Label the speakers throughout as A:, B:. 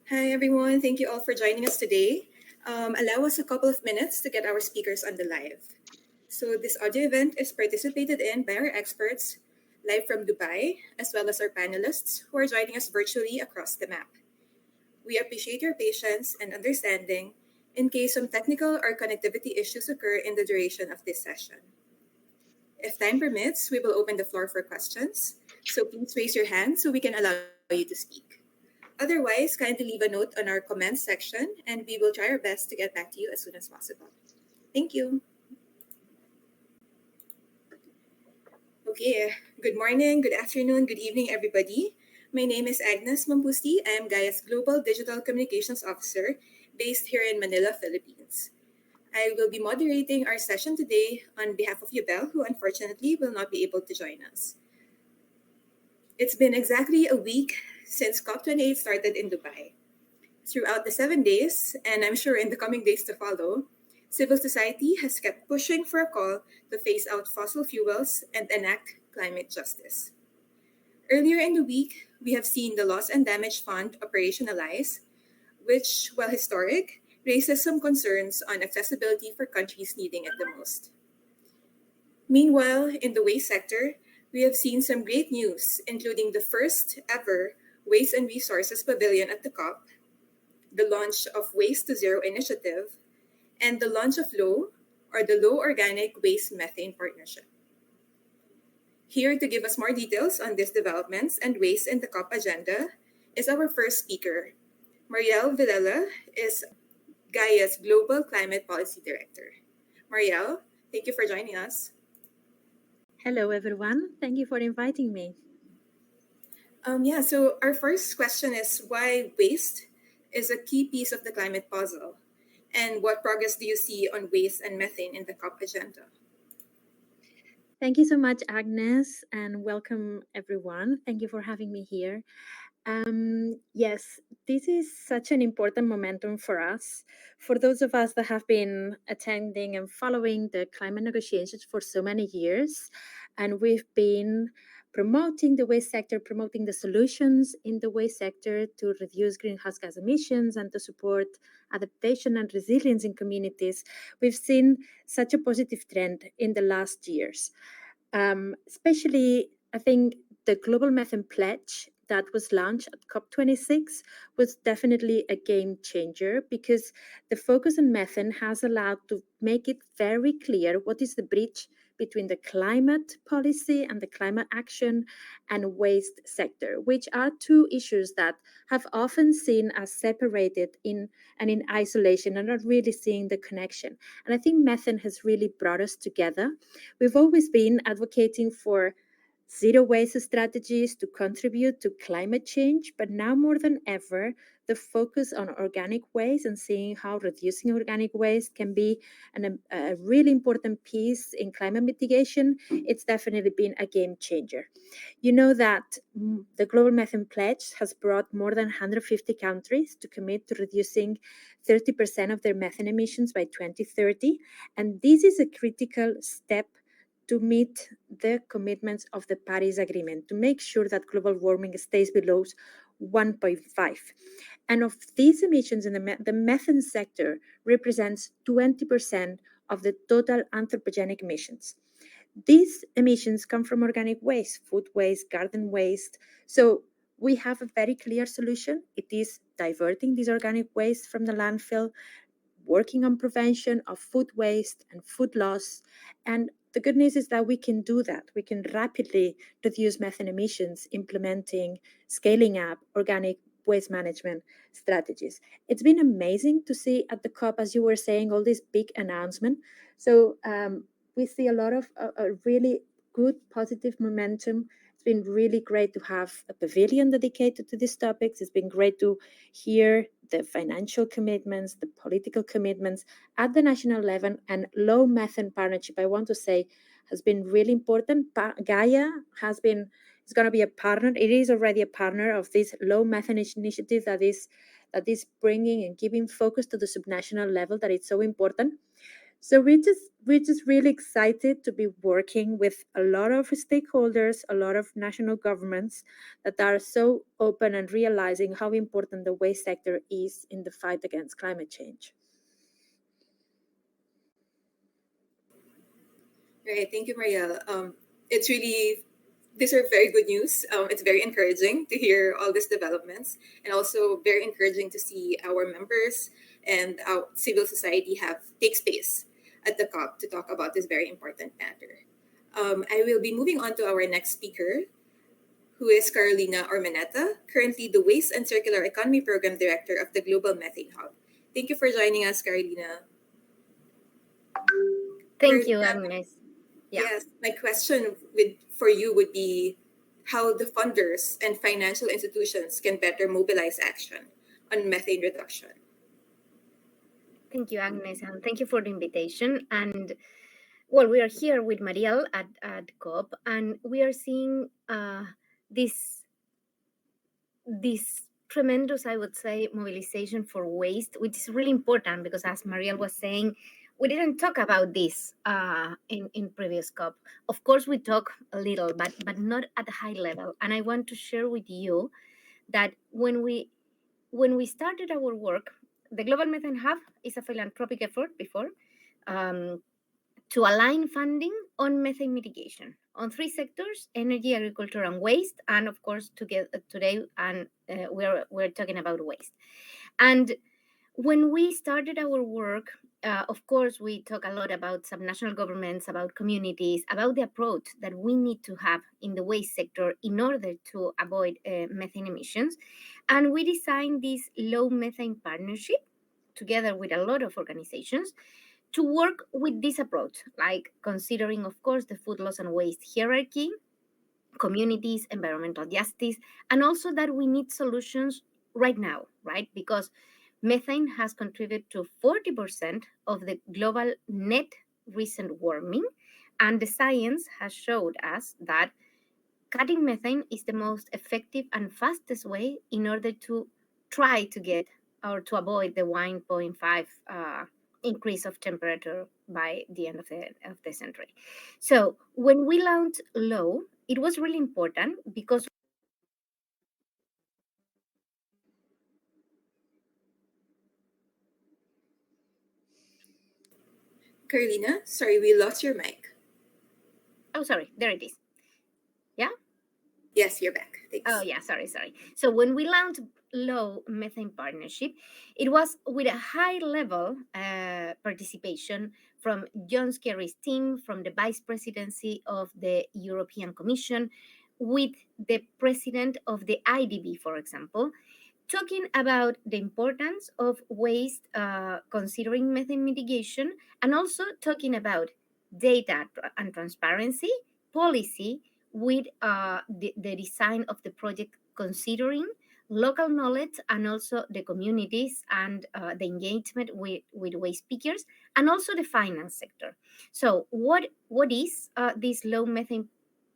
A: Hi, everyone. Thank you all for joining us today. Allow us a couple of minutes to get our speakers on the live. So, this audio event is participated in by our experts live from Dubai, as well as our panelists who are joining us virtually across the map. We appreciate your patience and understanding in case some technical or connectivity issues occur in the duration of this session. If time permits, we will open the floor for questions. So, please raise your hand so we can allow you to speak. Otherwise, kindly leave a note on our comments section and we will try our best to get back to you as soon as possible. Thank you. Okay, good morning, good afternoon, good evening, everybody. My name is Agnes Mampusti. I am GAIA's Global Digital Communications Officer based here in Manila, Philippines. I will be moderating our session today on behalf of Yubel, who unfortunately will not be able to join us. It's been exactly a week since COP28 started in Dubai. Throughout the 7 days, and I'm sure in the coming days to follow, civil society has kept pushing for a call to phase out fossil fuels and enact climate justice. Earlier in the week, we have seen the Loss and Damage Fund operationalize, which, while historic, raises some concerns on accessibility for countries needing it the most. Meanwhile, in the waste sector, we have seen some great news, including the first ever Waste and Resources Pavilion at the COP, the launch of Waste to Zero initiative, and the launch of LOW, or the Low Organic Waste Methane Partnership. Here to give us more details on these developments and waste in the COP agenda is our first speaker. Marielle Villela is GAIA's Global Climate Policy Director. Marielle, thank you for joining us.
B: Hello, everyone. Thank you for inviting me.
A: So our first question is why waste is a key piece of the climate puzzle, and what progress do you see on waste and methane in the COP agenda?
B: Thank you so much, Agnes, and welcome, everyone. Thank you for having me here. Yes, this is such an important momentum for us. For those of us that have been attending and following the climate negotiations for so many years, and we've been promoting the waste sector, promoting the solutions in the waste sector to reduce greenhouse gas emissions and to support adaptation and resilience in communities, we've seen such a positive trend in the last years. Especially, I think the Global Methane Pledge that was launched at COP26 was definitely a game changer because the focus on methane has allowed to make it very clear what is the bridge between the climate policy and the climate action and waste sector, which are two issues that have often seen as separated in isolation and not really seeing the connection. And I think methane has really brought us together. We've always been advocating for zero waste strategies to contribute to climate change, but now more than ever, the focus on organic waste and seeing how reducing organic waste can be a really important piece in climate mitigation, it's definitely been a game changer. You know that the Global Methane Pledge has brought more than 150 countries to commit to reducing 30% of their methane emissions by 2030, and this is a critical step to meet the commitments of the Paris Agreement, to make sure that global warming stays below 1.5. And of these emissions, in the methane sector represents 20% of the total anthropogenic emissions. These emissions come from organic waste, food waste, garden waste. So we have a very clear solution. It is diverting this organic waste from the landfill, working on prevention of food waste and food loss. And the good news is that we can do that. We can rapidly reduce methane emissions, implementing, scaling up organic waste management strategies. It's been amazing to see at the COP, as you were saying, all these big announcements. So we see a lot of a really good, positive momentum. It's been really great to have a pavilion dedicated to these topics. It's been great to hear the financial commitments, the political commitments at the national level, and low methane partnership, I want to say, has been really important. GAIA is going to be a partner. It is already a partner of this low methane initiative that is bringing and giving focus to the subnational level, that it's so important. So we're just really excited to be working with a lot of stakeholders, a lot of national governments that are so open and realizing how important the waste sector is in the fight against climate change.
A: Right. Thank you, Marielle. It's really These are very good news. It's very encouraging to hear all these developments, and also very encouraging to see our members and our civil society have take space at the COP to talk about this very important matter. I will be moving on to our next speaker, who is Carolina Ormeneta, currently the Waste and Circular Economy Program Director of the Global Methane Hub. Thank you for joining us, Carolina.
C: Thank you,
A: Carolina,
C: Agnes. Yeah.
A: yes, my question for you would be how the funders and financial institutions can better mobilize action on methane reduction.
C: Thank you, Agnes, and thank you for the invitation. And well, we are here with Marielle at COP, and we are seeing this tremendous, I would say, mobilization for waste, which is really important because, as Marielle was saying, we didn't talk about this in previous COP. Of course, we talk a little, but not at a high level. And I want to share with you that when we started our work, the Global Methane Hub is a philanthropic effort before to align funding on methane mitigation on three sectors: energy, agriculture, and waste. And of course, today, and we're talking about waste. And when we started our work, of course, we talk a lot about subnational governments, about communities, about the approach that we need to have in the waste sector in order to avoid methane emissions. And we designed this low methane partnership together with a lot of organizations to work with this approach, like considering, of course, the food loss and waste hierarchy, communities, environmental justice, and also that we need solutions right now, right? Because methane has contributed to 40% of the global net recent warming, and the science has showed us that cutting methane is the most effective and fastest way in order to try to get or to avoid the 1.5 increase of temperature by the end of the century. So when we launched low, it was really important because
A: Carolina, sorry, we lost your mic.
C: oh, sorry, there it is. Yeah.
A: Yes, you're back. Thanks.
C: Oh, yeah, sorry. So when we launched Low Methane Partnership, it was with a high level participation from John Kerry's team, from the Vice Presidency of the European Commission, with the President of the IDB, for example, talking about the importance of waste, considering methane mitigation, and also talking about data and transparency, policy, with the design of the project, considering local knowledge and also the communities and the engagement with waste speakers, and also the finance sector. So what is this low methane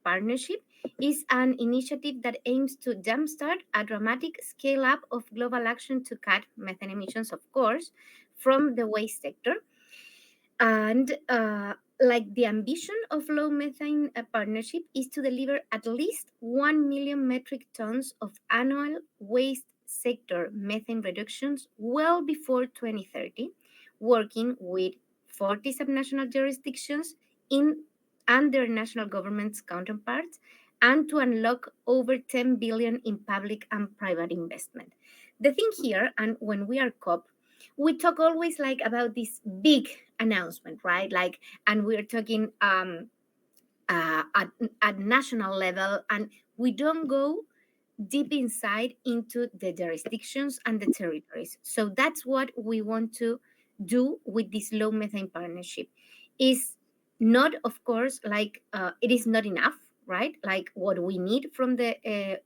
C: partnership? Is an initiative that aims to jumpstart a dramatic scale up of global action to cut methane emissions, of course, from the waste sector. And like the ambition of low methane partnership is to deliver at least 1 million metric tons of annual waste sector methane reductions well before 2030, working with 40 subnational jurisdictions in and their national governments counterparts, and to unlock over 10 billion in public and private investment. The thing here, and when we are COP, we talk always like about this big announcement, right? Like, and we're talking at national level, and we don't go deep inside into the jurisdictions and the territories. So that's what we want to do with this low methane partnership. Is not, of course, like it is not enough, right? Like what we need from the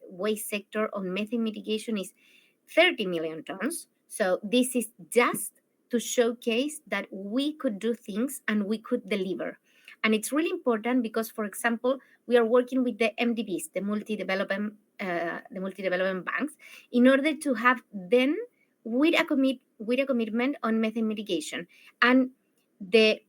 C: waste sector on methane mitigation is 30 million tons. So this is just to showcase that we could do things and we could deliver. And it's really important because, for example, we are working with the MDBs, the multi-development banks, in order to have them with a commitment on methane mitigation. And the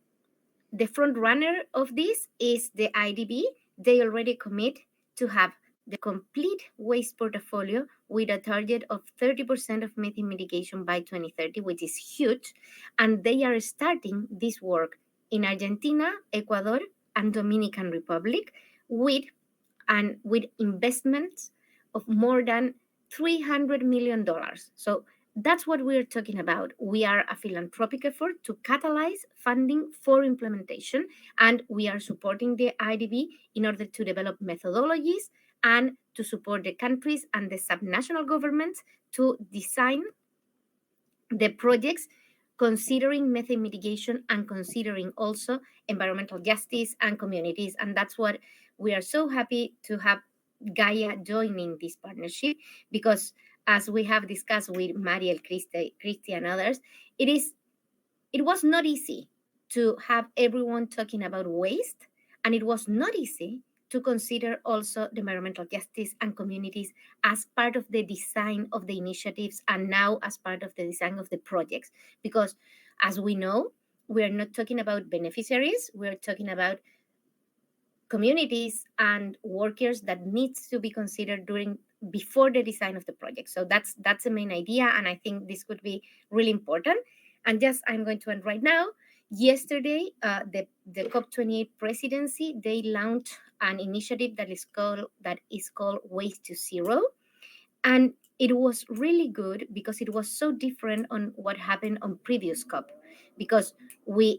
C: The front runner of this is the IDB. They already commit to have the complete waste portfolio with a target of 30% of methane mitigation by 2030, which is huge. And they are starting this work in Argentina, Ecuador, and Dominican Republic with investments of more than $300 million. So that's what we're talking about. We are a philanthropic effort to catalyze funding for implementation, and we are supporting the IDB in order to develop methodologies and to support the countries and the subnational governments to design the projects considering methane mitigation and considering also environmental justice and communities. And that's what we are so happy to have GAIA joining this partnership, because as we have discussed with Mariel, Christy, and others, it was not easy to have everyone talking about waste, and it was not easy to consider also the environmental justice and communities as part of the design of the initiatives and now as part of the design of the projects. Because as we know, we are not talking about beneficiaries, we're talking about communities and workers that needs to be considered before the design of the project. So that's the main idea, and I think this could be really important. And just I'm going to end right now. Yesterday, the COP28 presidency, they launched an initiative that is called Waste to Zero, and it was really good because it was so different on what happened on previous COP, because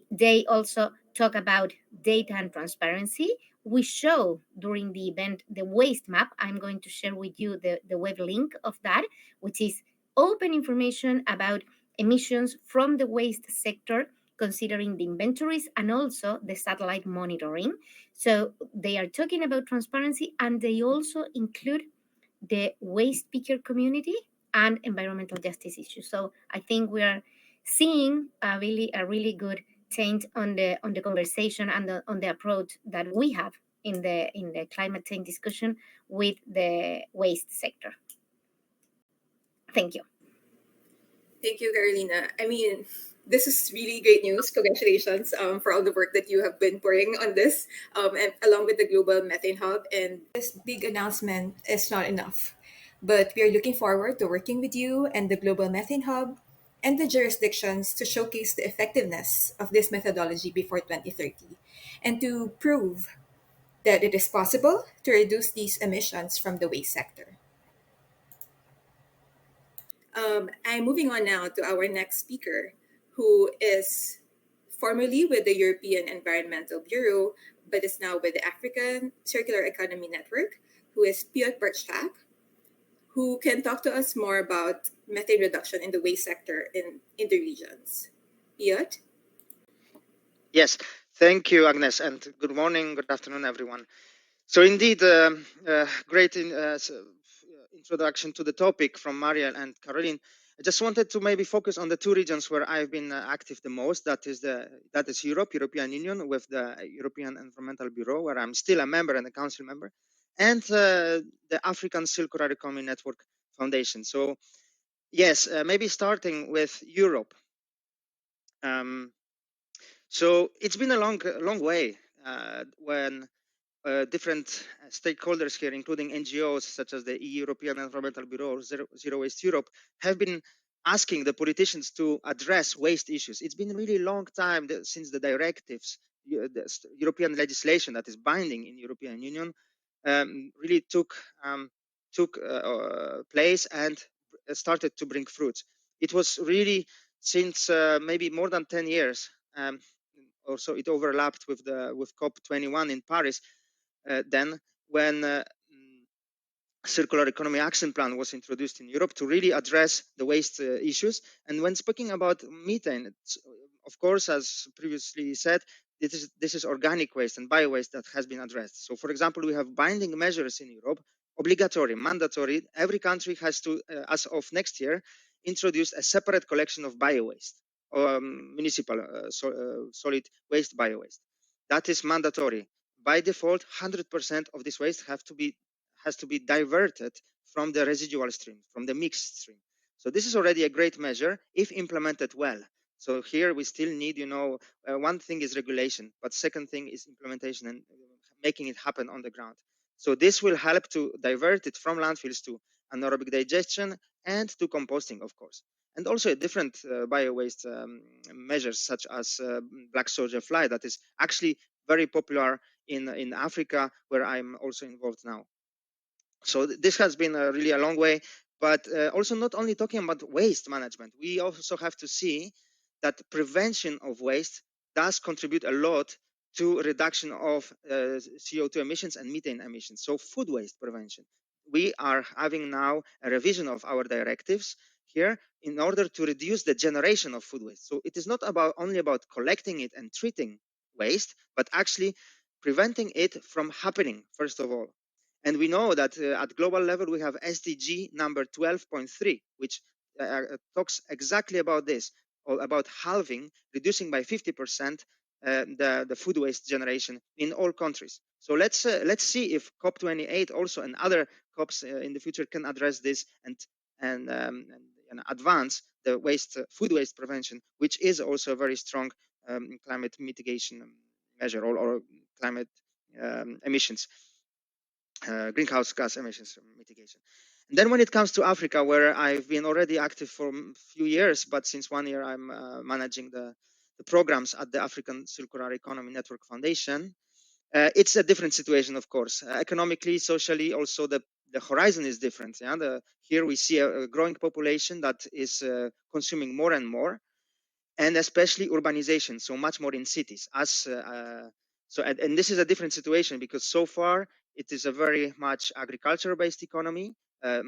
C: they also talk about data and transparency. We show during the event the waste map. I'm going to share with you the web link of that, which is open information about emissions from the waste sector, considering the inventories and also the satellite monitoring. So they are talking about transparency, and they also include the waste picker community and environmental justice issues. So I think we are seeing a really good change on the conversation and on the approach that we have in the climate change discussion with the waste sector. Thank you.
A: Thank you, Carolina. I mean, this is really great news. Congratulations for all the work that you have been pouring on this, and along with the Global Methane Hub. And this big announcement is not enough. But we are looking forward to working with you and the Global Methane Hub and the jurisdictions to showcase the effectiveness of this methodology before 2030 and to prove that it is possible to reduce these emissions from the waste sector. I'm moving on now to our next speaker, who is formerly with the European Environmental Bureau, but is now with the African Circular Economy Network, who is Piotr Bartczak, who can talk to us more about methane reduction in the waste sector in the regions. Piotr?
D: Yes, thank you, Agnes, and good morning, good afternoon, everyone. So indeed, great introduction to the topic from Mariel and Caroline. I just wanted to maybe focus on the two regions where I've been active the most. That is Europe, European Union, with the European Environmental Bureau, where I'm still a member and a council member, and the African Circular Economy Network Foundation. So yes, maybe starting with Europe. So it's been a long way when different stakeholders here, including NGOs such as the European Environmental Bureau or Zero Waste Europe, have been asking the politicians to address waste issues. It's been a really long time since the directives, the European legislation that is binding in European Union, really took place and started to bring fruit. It was really since maybe more than 10 years. Also, it overlapped with COP21 in Paris. Then, when Circular Economy Action Plan was introduced in Europe to really address the waste issues. And when speaking about methane, of course, as previously said, this is organic waste and bio waste that has been addressed. So, for example, we have binding measures in Europe, obligatory, mandatory. Every country has to, as of next year, introduce a separate collection of bio waste, municipal solid waste, bio waste. That is mandatory. By default, 100% of this waste has to be diverted from the residual stream, from the mixed stream. So this is already a great measure if implemented well. So here we still need, one thing is regulation, but second thing is implementation and making it happen on the ground. So this will help to divert it from landfills to anaerobic digestion and to composting, of course. And also different bio-waste measures such as black soldier fly that is actually very popular in Africa, where I'm also involved now. So this has been really a long way, but also not only talking about waste management, we also have to see that prevention of waste does contribute a lot to reduction of CO2 emissions and methane emissions. So food waste prevention. We are having now a revision of our directives here in order to reduce the generation of food waste. So it is not about only about collecting it and treating waste, but actually preventing it from happening, first of all. And we know that at global level, we have SDG number 12.3, which talks exactly about this, or about halving, reducing by 50% the food waste generation in all countries. So let's see if COP28 also and other COPs in the future can address this and advance the food waste prevention, which is also a very strong climate mitigation measure or climate emissions. Greenhouse gas emissions mitigation. And then when it comes to Africa, where I've been already active for a few years, but since 1 year I'm managing the programs at the African Circular Economy Network Foundation, it's a different situation, of course. Economically, socially, also the horizon is different. Yeah? Here we see a growing population that is consuming more and more, and especially urbanization, so much more in cities. And this is a different situation because so far it is a very much agriculture-based economy,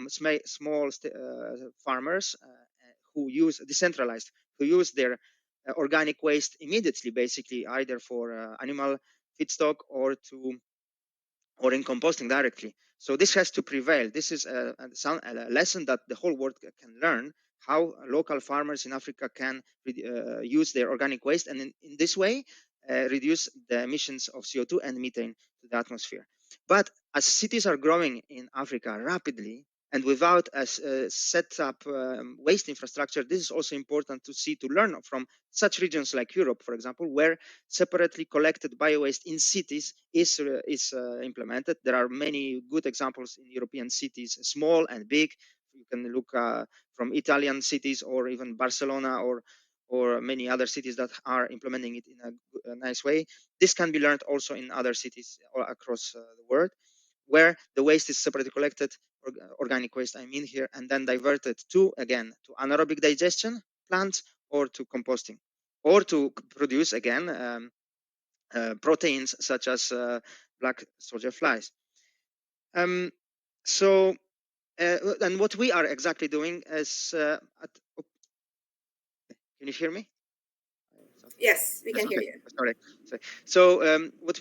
D: small farmers who use decentralized, who use their organic waste immediately, basically either for animal feedstock or in composting directly. So this has to prevail. This is a lesson that the whole world can learn, how local farmers in Africa can use their organic waste and in this way reduce the emissions of CO2 and methane to the atmosphere. But as cities are growing in Africa rapidly and without a set up waste infrastructure, this is also important to learn from such regions like Europe, for example, where separately collected bio-waste in cities is implemented. There are many good examples in European cities, small and big. You can look from Italian cities or even Barcelona or many other cities that are implementing it in a nice way. This can be learned also in other cities all across the world, where the waste is separately collected, organic waste I mean here, and then diverted to anaerobic digestion plants or to composting, or to produce again proteins such as black soldier flies. So, and what we are exactly doing is, can you hear me?
A: Yes, we can hear
D: Okay,
A: you.
D: sorry. So what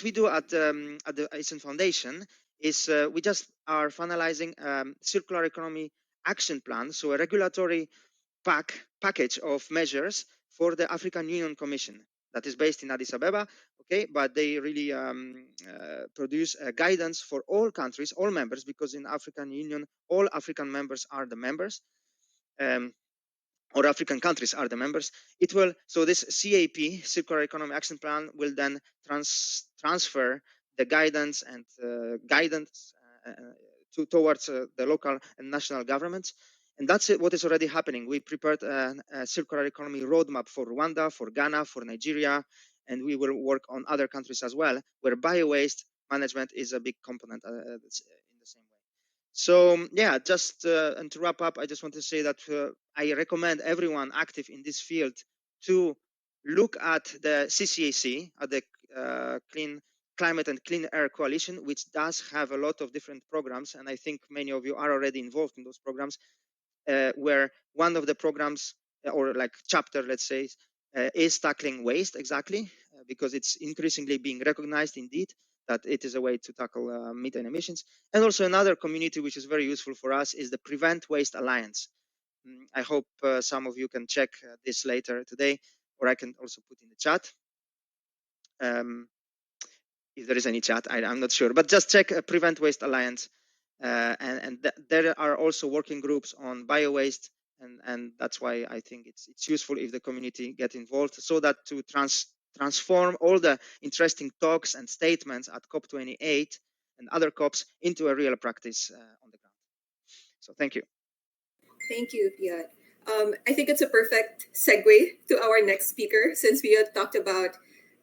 D: we do at the Eisen Foundation is we just are finalizing circular economy action plan, so a regulatory package of measures for the African Union Commission that is based in Addis Ababa. Okay, but they really produce guidance for all countries, all members, because in African Union, all African members are the members. Or African countries are the members. So this CAP, Circular Economy Action Plan, will then transfer the guidance and towards the local and national governments. And that's what is already happening. We prepared a circular economy roadmap for Rwanda, for Ghana, for Nigeria, and we will work on other countries as well, where bio-waste management is a big component in the same way. So yeah, just and to wrap up, I just want to say that I recommend everyone active in this field to look at the CCAC, at the Clean Climate and Clean Air Coalition, which does have a lot of different programs, and I think many of you are already involved in those programs, where one of the programs or like chapter, let's say, is tackling waste exactly, because it's increasingly being recognized indeed that it is a way to tackle methane emissions. And also another community which is very useful for us is the Prevent Waste Alliance. I hope some of you can check this later today, or I can also put in the chat. If there is any chat, I'm not sure, but just check Prevent Waste Alliance. And there are also working groups on bio-waste and that's why I think it's useful if the community get involved, so that to transform all the interesting talks and statements at COP28 and other COPs into a real practice on the ground. So thank you.
A: Thank you, Piat. I think it's a perfect segue to our next speaker, since we had talked about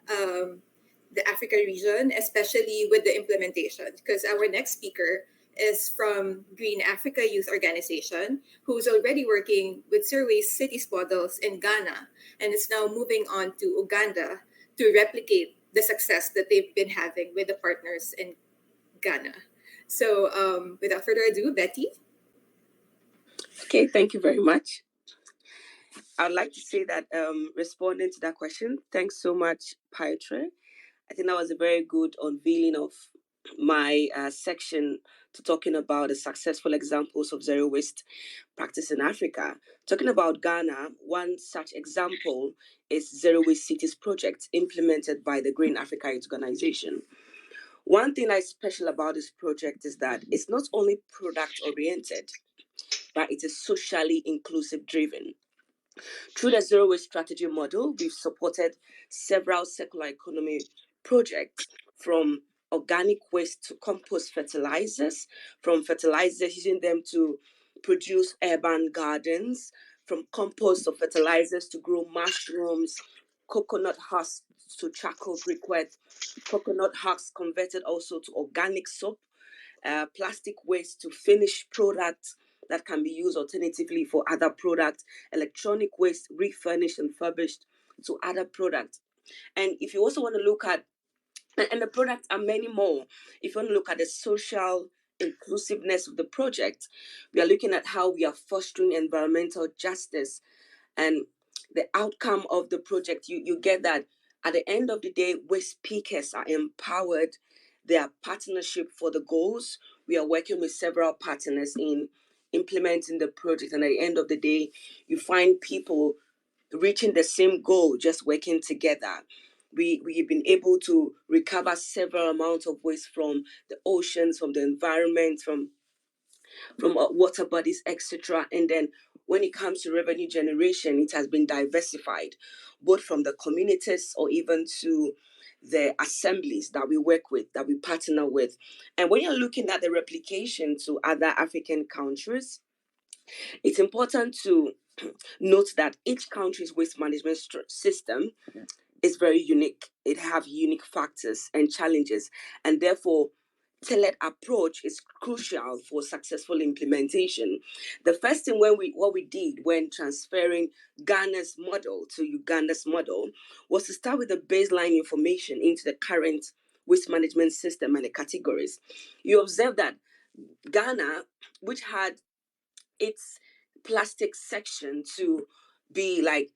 A: the Africa region, especially with the implementation, because our next speaker is from Green Africa Youth Organization, who's already working with zero waste cities models in Ghana, and is now moving on to Uganda to replicate the success that they've been having with the partners in Ghana. So without further ado, Betty.
E: Okay, thank you very much. I'd like to say that responding to that question, thanks so much, Pietre. I think that was a very good unveiling of my section to talking about the successful examples of zero waste practice in Africa. Talking about Ghana, one such example is Zero Waste Cities project implemented by the Green Africa Youth Organization. One thing that's special about this project is that it's not only product oriented, but it is socially inclusive driven. Through the zero waste strategy model, we've supported several circular economy projects, from organic waste to compost fertilizers, from fertilizers using them to produce urban gardens, from compost or fertilizers to grow mushrooms, coconut husks to charcoal briquette, coconut husks converted also to organic soap, plastic waste to finished products that can be used alternatively for other products, electronic waste refurnished and furbished to other products. And if you also want to look at, and the products are many more, if you want to look at the social inclusiveness of the project, we are looking at how we are fostering environmental justice. And the outcome of the project, you get that at the end of the day, waste pickers are empowered. They are partnership for the goals. We are working with several partners in implementing the project, and at the end of the day, you find people reaching the same goal, just working together. We've been able to recover several amounts of waste from the oceans, from the environment, from water bodies, etc. And then when it comes to revenue generation, it has been diversified, both from the communities or even to the assemblies that we work with, that we partner with. And when you're looking at the replication to other African countries, it's important to note that each country's waste management system is very unique. It have unique factors and challenges, and therefore tailored approach is crucial for successful implementation. The first thing what we did when transferring Ghana's model to Uganda's model was to start with the baseline information into the current waste management system and the categories. You observe that Ghana, which had its plastic section to be like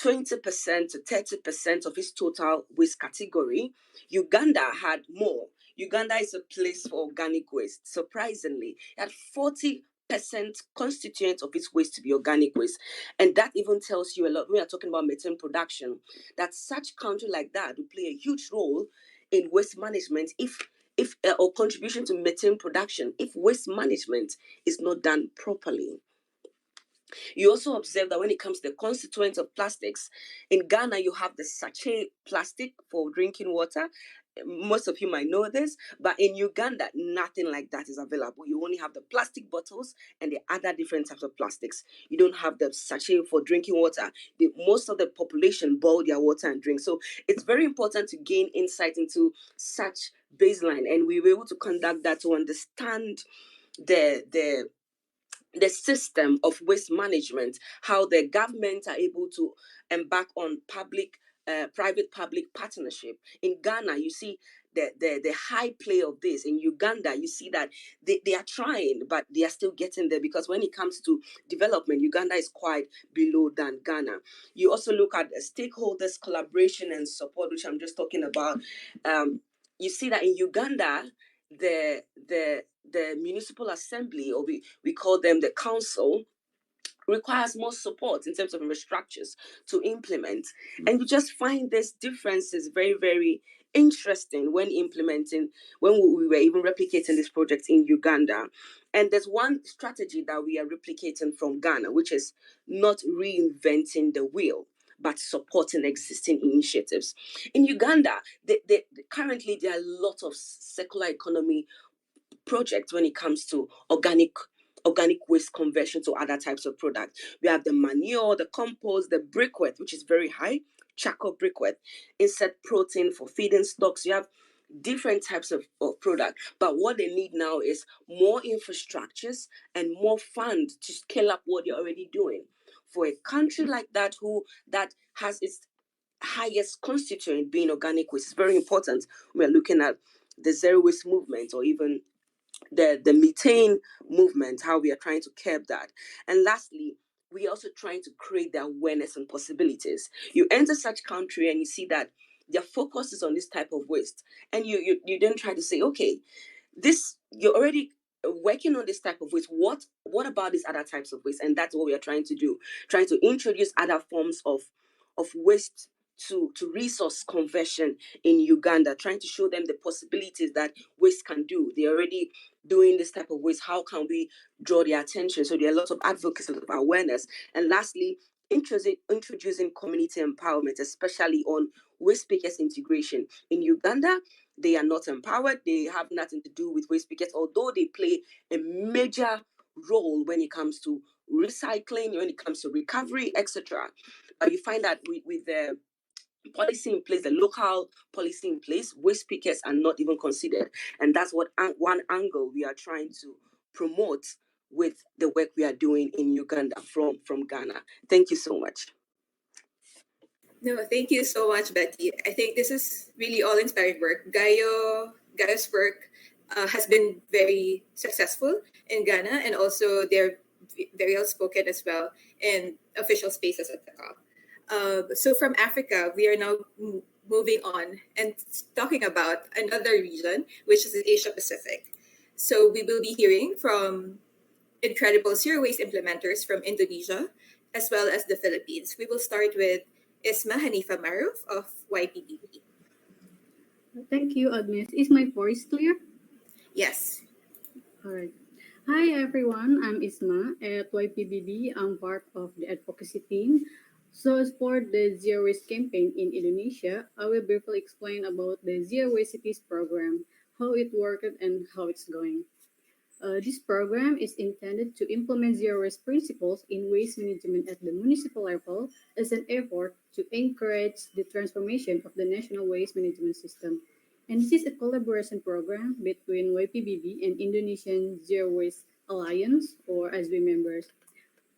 E: 20% to 30% of its total waste category, Uganda had more. Uganda is a place for organic waste. Surprisingly, it had 40% constituent of its waste to be organic waste. And that even tells you a lot. We are talking about methane production, that such country like that will play a huge role in waste management if or contribution to methane production if waste management is not done properly. You also observe that when it comes to the constituents of plastics, in Ghana, you have the sachet plastic for drinking water. Most of you might know this, but in Uganda, nothing like that is available. You only have the plastic bottles and the other different types of plastics. You don't have the sachet for drinking water. Most of the population boil their water and drink. So it's very important to gain insight into such baseline, and we were able to conduct that to understand the system of waste management, how the government are able to embark on private-public partnership. In Ghana, you see the high play of this. In Uganda, you see that they are trying, but they are still getting there, because when it comes to development, Uganda is quite below than Ghana. You also look at the stakeholders' collaboration and support, which I'm just talking about. You see that in Uganda, the municipal assembly, or we call them the council, requires more support in terms of infrastructures to implement. And you just find this differences very, very interesting when implementing, when we were even replicating this project in Uganda. And there's one strategy that we are replicating from Ghana, which is not reinventing the wheel, but supporting existing initiatives. In Uganda, currently there are a lot of circular economy projects when it comes to organic waste conversion to other types of products. We have the manure, the compost, the briquette, which is very high, charcoal briquette, insect protein for feeding stocks. You have different types of product, but what they need now is more infrastructures and more funds to scale up what they're already doing. For a country like that that has its highest constituent being organic waste, it's very important. We're looking at the zero waste movement, or even the methane movement, how we are trying to curb that. And lastly, we are also trying to create the awareness and possibilities. You enter such country and you see that their focus is on this type of waste, and you then try to say, okay, this, you're already working on this type of waste. What about these other types of waste? And that's what we are trying to do, trying to introduce other forms of waste to resource conversion in Uganda, trying to show them the possibilities that waste can do. They're already doing this type of waste. How can we draw their attention? So there are lots of advocacy, a lot of awareness. And lastly, introducing community empowerment, especially on waste pickers integration. In Uganda, they are not empowered. They have nothing to do with waste pickers, although they play a major role when it comes to recycling, when it comes to recovery, etc. You find that with the policy in place, the local policy in place, waste pickers are not even considered. And that's what one angle we are trying to promote with the work we are doing in Uganda from Ghana. Thank you so much.
A: No, thank you so much, Betty. I think this is really all inspiring work. Gaia's work has been very successful in Ghana, and also they're very outspoken as well in official spaces at the COP. So from Africa, we are now moving on and talking about another region, which is the Asia Pacific. So we will be hearing from incredible zero waste implementers from Indonesia, as well as the Philippines. We will start with Isma Hanifa Maruf of YPBB.
F: Thank you, Agnes. Is my voice clear?
A: Yes.
F: All right. Hi, everyone. I'm Isma at YPBB. I'm part of the advocacy team. So, as for the Zero Waste campaign in Indonesia, I will briefly explain about the Zero Waste Cities program, how it worked, and how it's going. This program is intended to implement zero waste principles in waste management at the municipal level as an effort to encourage the transformation of the national waste management system. And this is a collaboration program between YPBB and Indonesian Zero Waste Alliance, or as we members.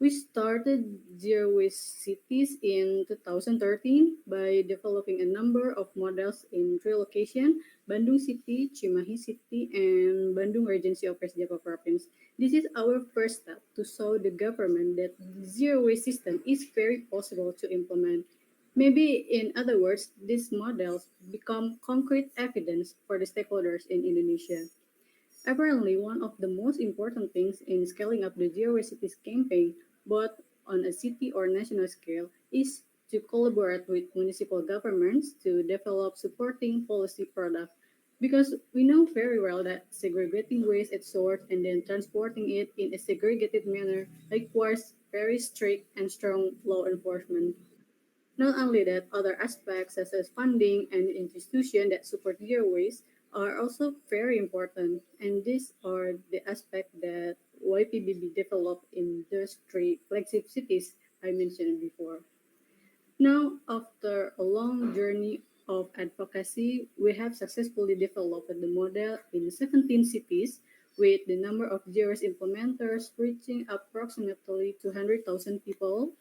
F: We started Zero Waste Cities in 2013 by developing a number of models in three locations: Bandung City, Cimahi City, and Bandung Regency of West Java Province. This is our first step to show the government that the zero waste system is very possible to implement. Maybe, in other words, these models become concrete evidence for the stakeholders in Indonesia. Apparently, one of the most important things in scaling up the Zero Waste Cities campaign, both on a city or national scale, is to collaborate with municipal governments to develop supporting policy products. Because we know very well that segregating waste at source and then transporting it in a segregated manner requires very strict and strong law enforcement. Not only that, other aspects such as funding and institutions that support zero waste are also very important, and these are the aspects that YPBB developed in those three flagship cities I mentioned before. Now, after a long journey of advocacy, we have successfully developed the model in 17 cities, with the number of zero waste implementers reaching approximately 200,000 people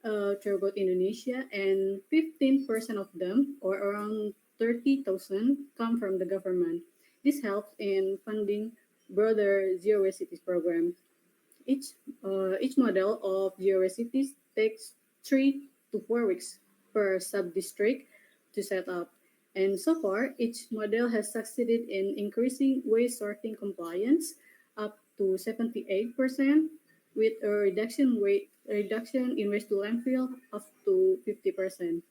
F: throughout Indonesia, and 15% of them, or around 30,000, come from the government. This helps in funding broader Zero Waste Cities program. Each model of Zero Waste Cities takes 3 to 4 weeks per sub-district to set up. And so far, each model has succeeded in increasing waste sorting compliance up to 78%, with a reduction in waste to landfill up to 50%.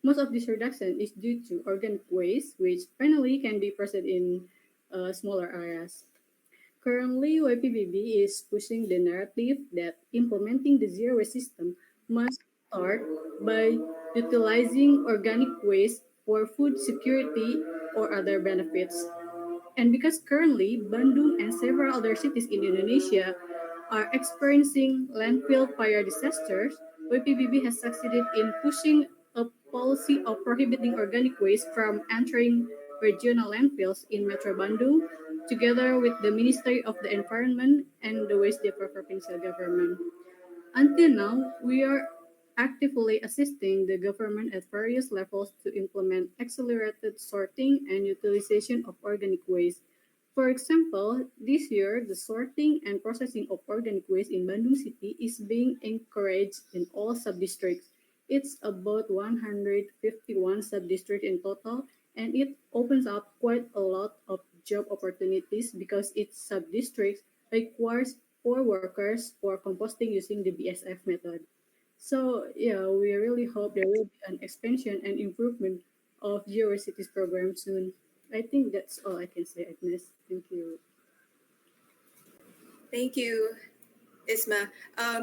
F: Most of this reduction is due to organic waste, which finally can be processed in smaller areas. Currently, YPBB is pushing the narrative that implementing the zero waste system must start by utilizing organic waste for food security or other benefits. And because currently Bandung and several other cities in Indonesia are experiencing landfill fire disasters, YPBB has succeeded in pushing a policy of prohibiting organic waste from entering regional landfills in Metro Bandung, together with the Ministry of the Environment and the Waste Depot provincial government. Until now, we are actively assisting the government at various levels to implement accelerated sorting and utilization of organic waste. For example, this year, the sorting and processing of organic waste in Bandung City is being encouraged in all sub-districts. It's about 151 sub-districts in total, and it opens up quite a lot of job opportunities because its sub-districts requires 4 workers for composting using the BSF method. So yeah, we really hope there will be an expansion and improvement of GeoCities program soon. I think that's all I can say, Agnes. Thank you.
A: Thank you, Isma.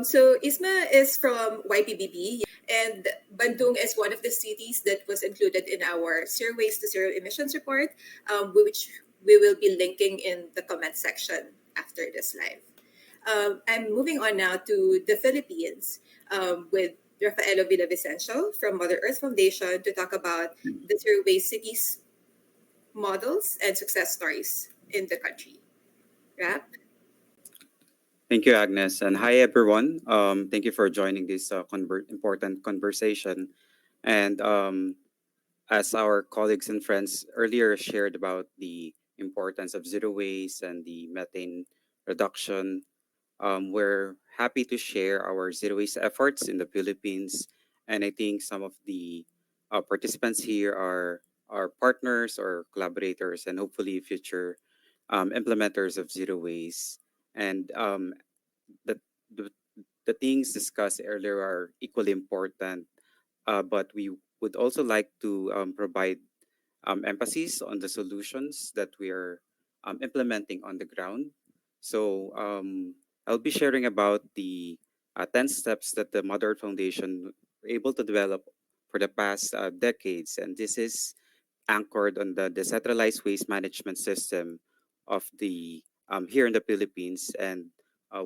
A: So Isma is from YPBB, and Bandung is one of the cities that was included in our Zero Waste to Zero Emissions report, which we will be linking in the comment section after this live. I'm moving on now to the Philippines with Rafaelo Villavicencio from Mother Earth Foundation to talk about the Zero Waste Cities models and success stories in the country. Rap?
G: Thank you, Agnes, and hi everyone. Thank you for joining this important conversation. And as our colleagues and friends earlier shared about the importance of zero waste and the methane reduction, we're happy to share our zero waste efforts in the Philippines. And I think some of the participants here are our partners or collaborators, and hopefully future implementers of zero waste. And the, the the things discussed earlier are equally important, but we would also like to provide emphasis on the solutions that we are implementing on the ground. So I'll be sharing about the 10 steps that the Mother Earth Foundation were able to develop for the past decades, and this is anchored on the decentralized waste management system of the here in the Philippines. And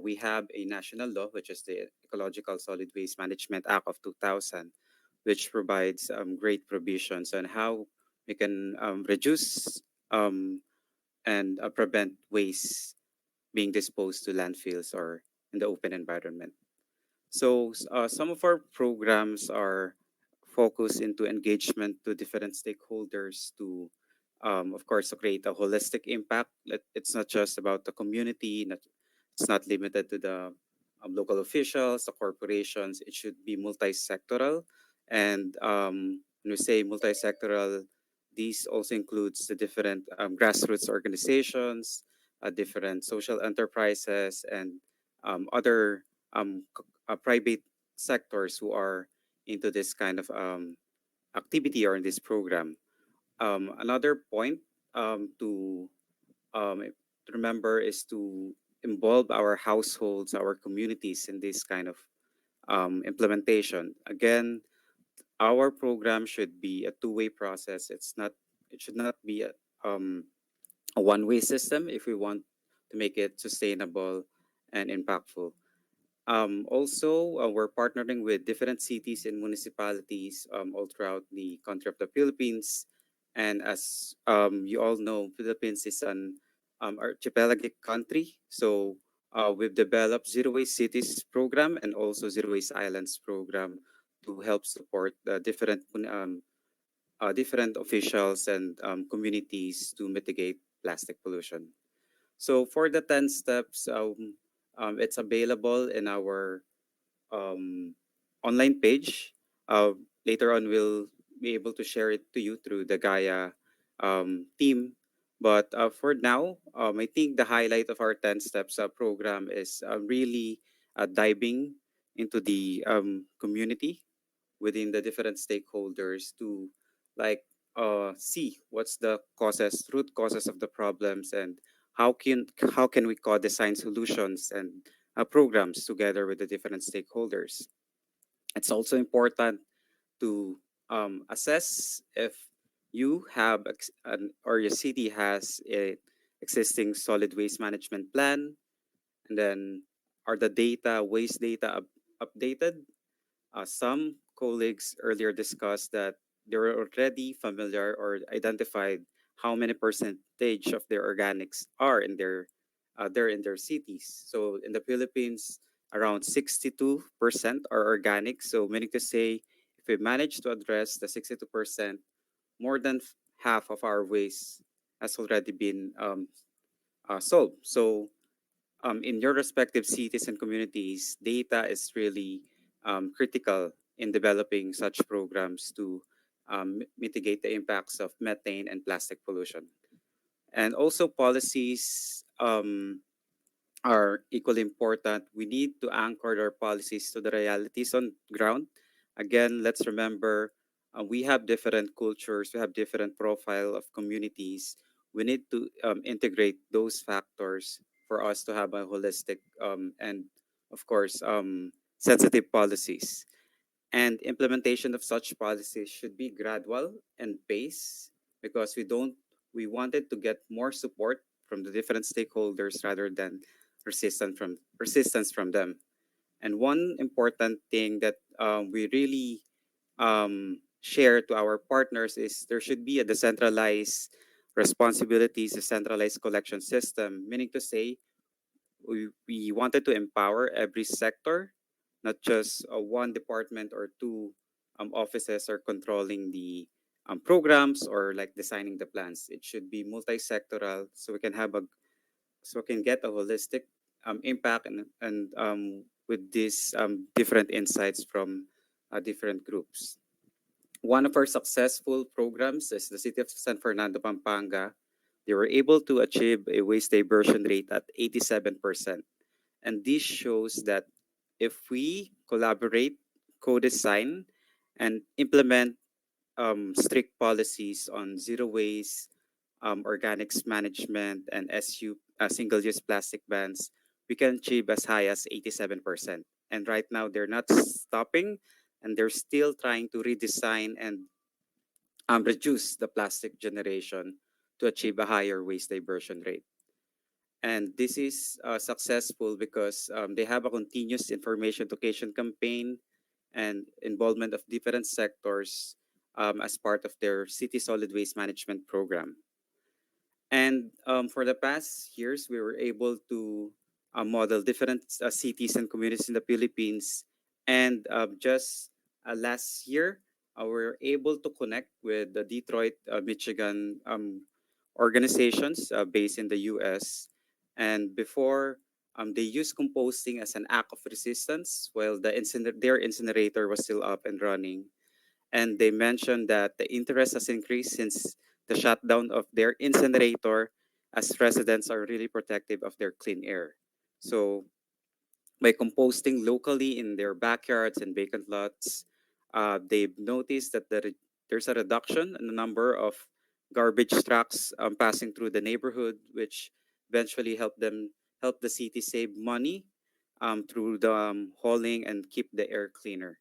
G: we have a national law, which is the Ecological Solid Waste Management Act of 2000, which provides great provisions on how we can reduce and prevent waste being disposed to landfills or in the open environment. So some of our programs are focused into engagement to different stakeholders to, of course, to create a holistic impact. It's not just about the community. It's not limited to the local officials, the corporations. It should be multi-sectoral. And when we say multi-sectoral, these also includes the different grassroots organizations, different social enterprises, and other private sectors who are into this kind of activity or in this program. Another point to remember is to involve our households, our communities in this kind of implementation. Again, our program should be a two-way process. It should not be a one-way system if we want to make it sustainable and impactful. Also, we're partnering with different cities and municipalities all throughout the country of the Philippines. And as you all know, Philippines is an archipelagic country. So we've developed Zero Waste Cities program and also Zero Waste Islands program to help support the different officials and communities to mitigate plastic pollution. So for the 10 steps, it's available in our um, online page. Later on, we'll be able to share it to you through the GAIA team. But for now, I think the highlight of our 10 steps program is really diving into the community within the different stakeholders to like see what's the causes, root causes of the problems, and how can we co-design solutions and programs together with the different stakeholders. It's also important to assess if you have or your city has a existing solid waste management plan, and then are the waste data updated. Some colleagues earlier discussed that they're already familiar or identified how many percentage of their organics are in their cities. So in the Philippines, around 62% are organic. So meaning to say, if we manage to address the 62%, more than half of our waste has already been solved. So in your respective cities and communities, data is really critical in developing such programs to mitigate the impacts of methane and plastic pollution. And also, policies are equally important. We need to anchor our policies to the realities on ground. Again, let's remember we have different cultures, we have different profile of communities. We need to integrate those factors for us to have a holistic and, of course, sensitive policies. And implementation of such policies should be gradual and paced because we wanted to get more support from the different stakeholders rather than resistance from them. And one important thing that we really share to our partners is there should be a decentralized responsibilities, a centralized collection system, meaning to say we wanted to empower every sector, not just one department or two offices are controlling the programs or like designing the plans. It should be multi-sectoral so we can get a holistic impact and with these different insights from different groups. One of our successful programs is the City of San Fernando, Pampanga. They were able to achieve a waste diversion rate at 87%. And this shows that if we collaborate, co-design, and implement strict policies on zero waste, organics management, and single-use plastic bans, we can achieve as high as 87%. And right now, they're not stopping, and they're still trying to redesign and reduce the plastic generation to achieve a higher waste diversion rate. And this is successful because they have a continuous information education campaign and involvement of different sectors as part of their city solid waste management program. And for the past years, we were able to model different cities and communities in the Philippines. And just last year, we were able to connect with the Detroit, Michigan organizations based in the US. And before, they used composting as an act of resistance while their incinerator was still up and running. And they mentioned that the interest has increased since the shutdown of their incinerator, as residents are really protective of their clean air. So by composting locally in their backyards and vacant lots, they've noticed that there's a reduction in the number of garbage trucks passing through the neighborhood, which eventually help the city save money through the hauling and keep the air cleaner.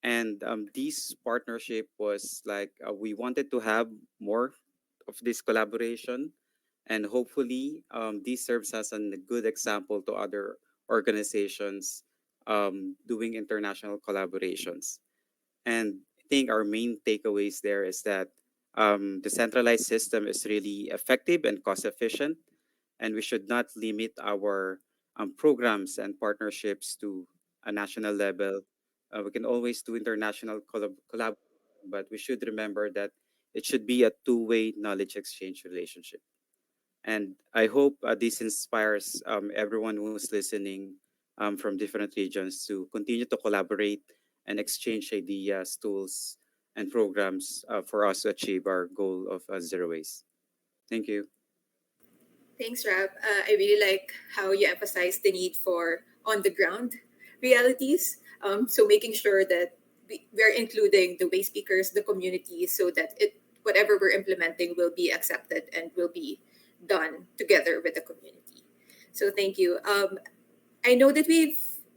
G: And this partnership was like we wanted to have more of this collaboration, and hopefully this serves as a good example to other organizations doing international collaborations. And I think our main takeaways there is that the centralized system is really effective and cost efficient, and we should not limit our programs and partnerships to a national level. We can always do international collab, but we should remember that it should be a two-way knowledge exchange relationship. And I hope this inspires everyone who's listening from different regions to continue to collaborate and exchange ideas, tools, and programs for us to achieve our goal of zero waste. Thank you.
A: Thanks, Rab. I really like how you emphasize the need for on the ground realities. So making sure that we're including the way speakers, the community, so that whatever we're implementing will be accepted and will be done together with the community. So thank you. I know that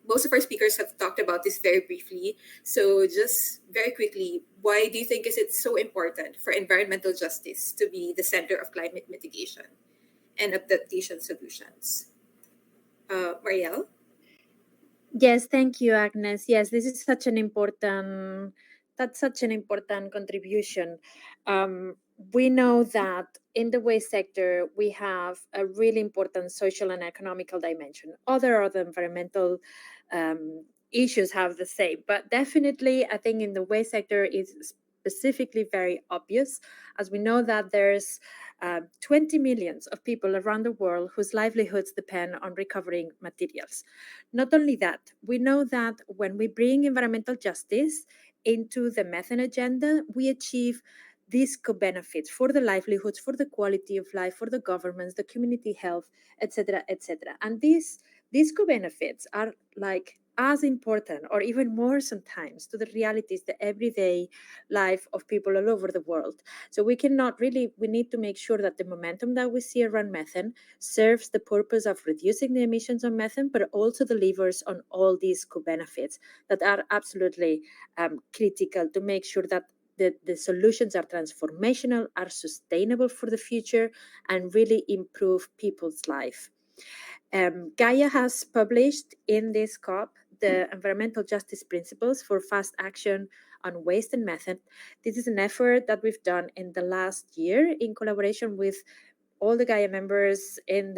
A: most of our speakers have talked about this very briefly. So just very quickly, why do you think is it so important for environmental justice to be the center of climate mitigation and adaptation solutions? Marielle?
B: Yes, thank you, Agnes. Yes, this is such an important, that's such an important contribution. We know that in the waste sector, we have a really important social and economical dimension. Other environmental issues have the same, but definitely I think in the waste sector is specifically very obvious, as we know that there's 20 millions of people around the world whose livelihoods depend on recovering materials. Not only that, we know that when we bring environmental justice into the methane agenda, we achieve these co-benefits for the livelihoods, for the quality of life, for the governments, the community health, etc., etc. And these co-benefits are like as important or even more sometimes to the realities, the everyday life of people all over the world. So we need to make sure that the momentum that we see around methane serves the purpose of reducing the emissions of methane, but also delivers on all these co-benefits that are absolutely critical to make sure that the solutions are transformational, are sustainable for the future, and really improve people's life. GAIA has published in this COP the Environmental Justice Principles for Fast Action on Waste and Methane. This is an effort that we've done in the last year in collaboration with all the GAIA members in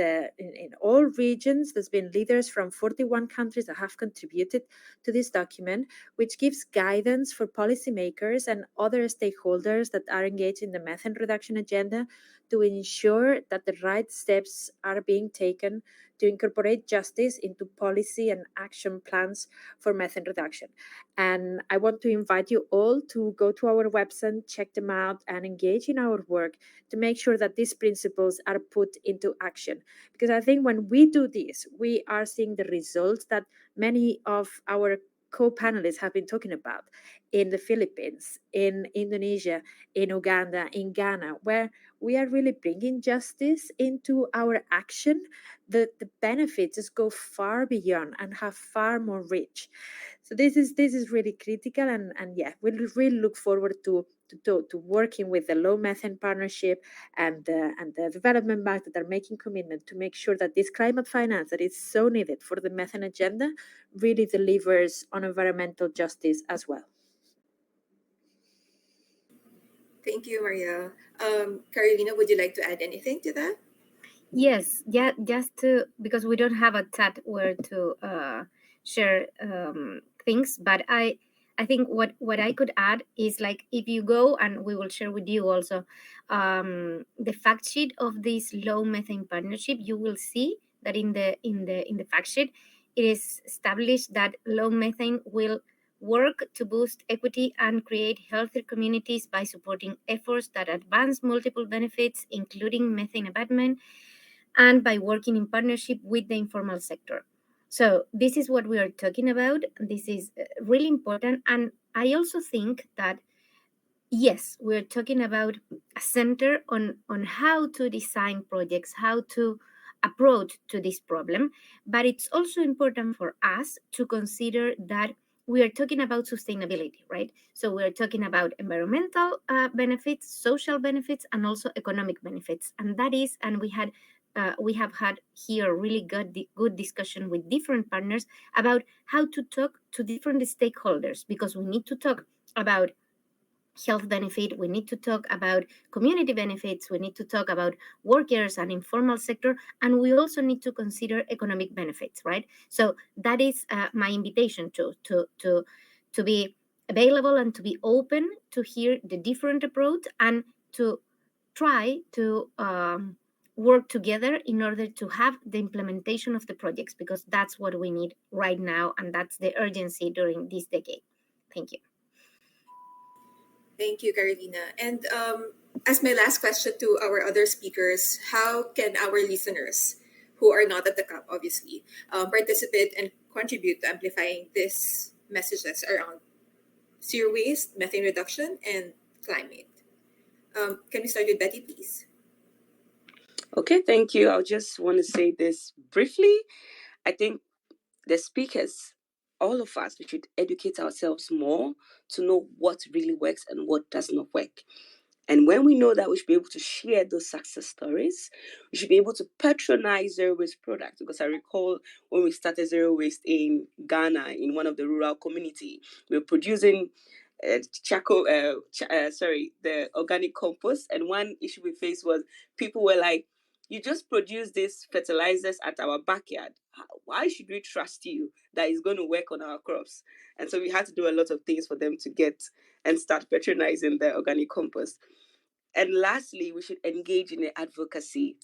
B: all regions. There's been leaders from 41 countries that have contributed to this document, which gives guidance for policymakers and other stakeholders that are engaged in the methane reduction agenda to ensure that the right steps are being taken to incorporate justice into policy and action plans for methane reduction. And I want to invite you all to go to our website, check them out, and engage in our work to make sure that these principles are put into action. Because I think when we do this, we are seeing the results that many of our co-panelists have been talking about in the Philippines, in Indonesia, in Uganda, in Ghana, where we are really bringing justice into our action. The benefits just go far beyond and have far more reach. So this is really critical, and yeah, we really look forward to working with the Low Methane Partnership and the development bank that are making commitment to make sure that this climate finance that is so needed for the methane agenda really delivers on environmental justice as well.
A: Thank you, Marielle. Carolina, would you like to add anything to that?
C: Yes, yeah, just to, because we don't have a chat where to share things, but I think what I could add is, like, if you go, and we will share with you also the fact sheet of this Low Methane Partnership, you will see that in the fact sheet it is established that low methane will work to boost equity and create healthier communities by supporting efforts that advance multiple benefits, including methane abatement, and by working in partnership with the informal sector. So this is what we are talking about. This is really important. And I also think that, yes, we're talking about a center on how to design projects, how to approach to this problem. But it's also important for us to consider that we are talking about sustainability, right? So we're talking about environmental benefits, social benefits, and also economic benefits. And that is, and we have had here really good discussion with different partners about how to talk to different stakeholders, because we need to talk about health benefit, we need to talk about community benefits, we need to talk about workers and informal sector, and we also need to consider economic benefits, right? So that is my invitation to be available and to be open to hear the different approach and to try to work together in order to have the implementation of the projects, because that's what we need right now, and that's the urgency during this decade. Thank you.
A: Thank you, Carolina. And as my last question to our other speakers, how can our listeners who are not at the COP, obviously, participate and contribute to amplifying these messages around zero waste, methane reduction, and climate? Can we start with Betty, please?
E: Okay, thank you. I just want to say this briefly. I think the speakers, all of us, we should educate ourselves more to know what really works and what does not work. And when we know that, we should be able to share those success stories. We should be able to patronize zero waste products. Because I recall when we started zero waste in Ghana, in one of the rural community, we were producing the organic compost. And one issue we faced was people were like, "You just produce these fertilizers at our backyard. Why should we trust you that it's going to work on our crops?" And so we had to do a lot of things for them to get and start patronizing the organic compost. And lastly, we should engage in the advocacy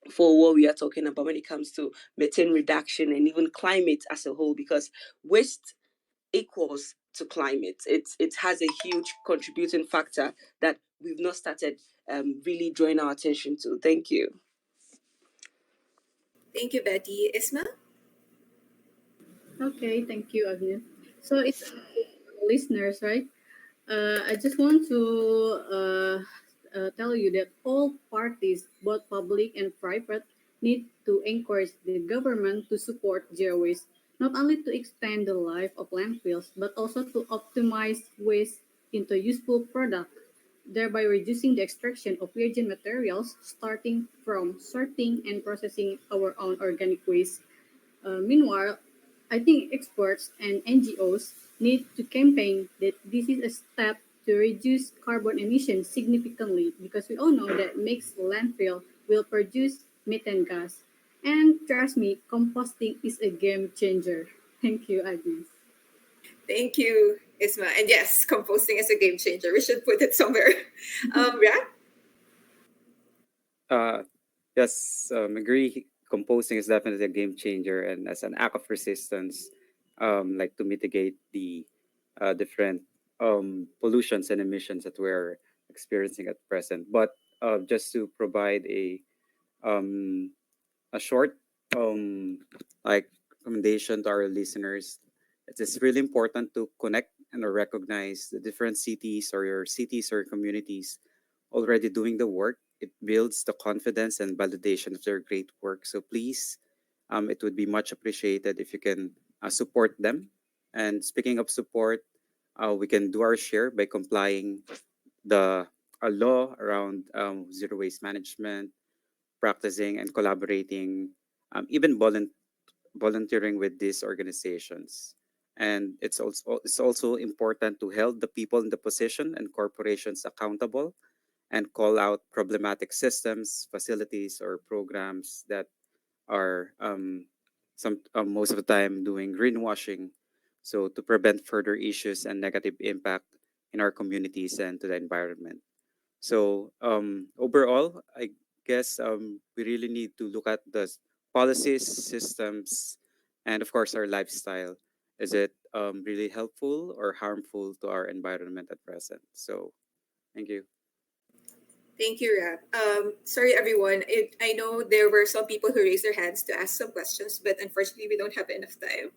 E: for what we are talking about when it comes to methane reduction and even climate as a whole, because waste equals to climate. It has a huge contributing factor that we've not started really drawing our attention to. Thank you.
A: Thank you, Betty. Isma?
F: Okay, thank you, Agnes. So it's listeners, right? I just want to tell you that all parties, both public and private, need to encourage the government to support zero waste, not only to extend the life of landfills, but also to optimize waste into useful product, thereby reducing the extraction of virgin materials, starting from sorting and processing our own organic waste. Meanwhile, I think experts and NGOs need to campaign that this is a step to reduce carbon emissions significantly, because we all know that mixed landfill will produce methane gas. And trust me, composting is a game changer. Thank you, Agnes.
A: Thank you, Isma. And yes, composting is a game changer. We should put it somewhere. Rap?
G: Yes, agree. Composting is definitely a game changer, and as an act of resistance, like to mitigate the different pollutions and emissions that we're experiencing at present. But just to provide um, a short like recommendation to our listeners, it is really important to connect and recognize the different cities or communities already doing the work. It builds the confidence and validation of their great work. So please, it would be much appreciated if you can support them. And speaking of support, we can do our share by complying the a law around zero waste management, practicing and collaborating, even volunteering with these organizations. And it's also important to hold the people in the position and corporations accountable and call out problematic systems, facilities, or programs that are some most of the time doing greenwashing. So to prevent further issues and negative impact in our communities and to the environment. So overall, I guess we really need to look at the policies, systems, and of course our lifestyle. Is it really helpful or harmful to our environment at present? So thank you.
A: Thank you, Rap. Sorry, everyone. I know there were some people who raised their hands to ask some questions, but unfortunately, we don't have enough time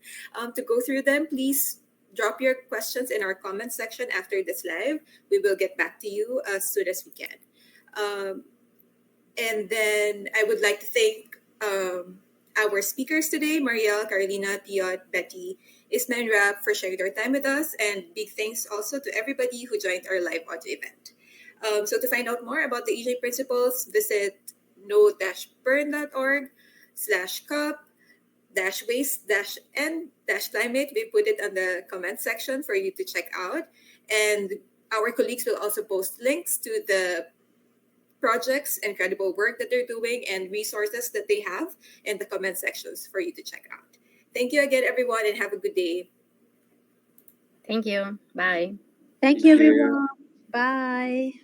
A: to go through them. Please drop your questions in our comment section after this live. We will get back to you as soon as we can. Um, and then I would like to thank our speakers today, Marielle, Carolina, Piot, Betty, Isma, and Rap, for sharing their time with us. And big thanks also to everybody who joined our live audio event. So to find out more about the EJ principles, visit no-burn.org/cup-waste-n-climate. We put it on the comment section for you to check out. And our colleagues will also post links to the projects, incredible work that they're doing, and resources that they have in the comment sections for you to check out. Thank you again, everyone, and have a good day.
C: Thank you. Bye.
B: Thank you, everyone. Bye.